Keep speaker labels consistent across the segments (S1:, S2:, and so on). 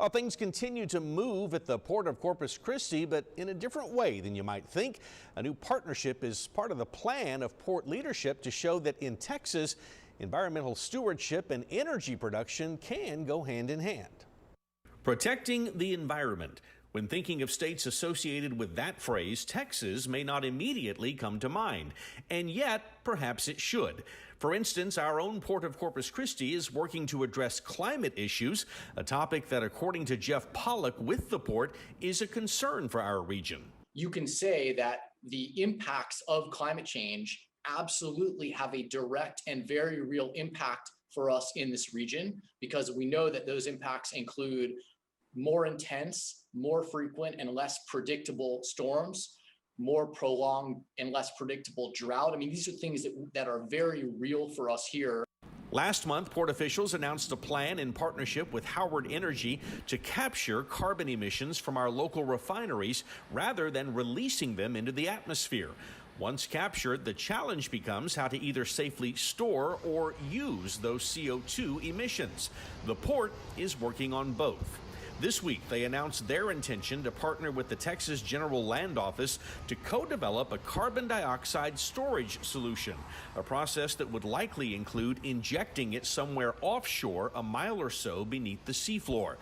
S1: Well, things continue to move at the Port of Corpus Christi, but in a different way than you might think. A new partnership is part of the plan of port leadership to show that in Texas, environmental stewardship and energy production can go hand in hand. Protecting the environment. When thinking of states associated with that phrase, Texas may not immediately come to mind, and yet perhaps it should. For instance, our own Port of Corpus Christi is working to address climate issues, a topic that, according to Jeff Pollock with the port, is a concern for our region.
S2: You can say that the impacts of climate change absolutely have a direct and very real impact for us in this region, because we know that those impacts include more intense, more frequent, and less predictable storms, more prolonged and less predictable drought. I mean, these are things that are very real for us here.
S1: Last month, port officials announced a plan in partnership with Howard Energy to capture carbon emissions from our local refineries rather than releasing them into the atmosphere. Once captured, the challenge becomes how to either safely store or use those CO2 emissions. The port is working on both. This week, they announced their intention to partner with the Texas General Land Office to co-develop a carbon dioxide storage solution, a process that would likely include injecting it somewhere offshore a mile or so beneath the seafloor.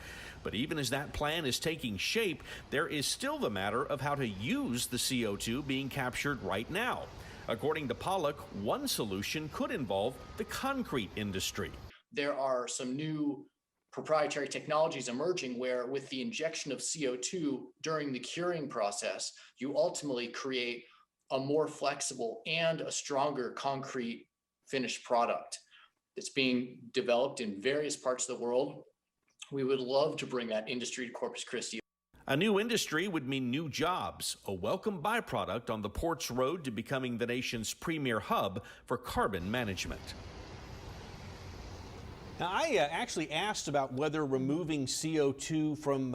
S1: But even as that plan is taking shape, there is still the matter of how to use the CO2 being captured right now. According to Pollock, one solution could involve the concrete industry.
S2: There are some new proprietary technologies emerging where, with the injection of CO2 during the curing process, you ultimately create a more flexible and a stronger concrete finished product. It's being developed in various parts of the world. We would love to bring that industry to Corpus Christi.
S1: A new industry would mean new jobs, a welcome byproduct on the port's road to becoming the nation's premier hub for carbon management. Now, I actually asked about whether removing CO2 from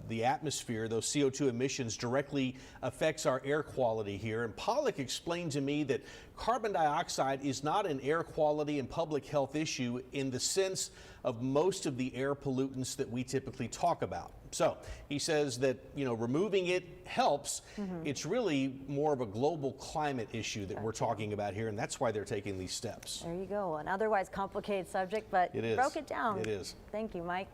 S1: the atmosphere, those CO2 emissions, directly affects our air quality here. And Pollock explained to me that carbon dioxide is not an air quality and public health issue in the sense of most of the air pollutants that we typically talk about. So he says that, removing it helps. It's really more of a global climate issue that we're talking about here, and that's why they're taking these steps.
S3: There you go. An otherwise complicated subject, but
S1: It is.
S3: broke it down.
S1: It is.
S3: Thank you, Mike.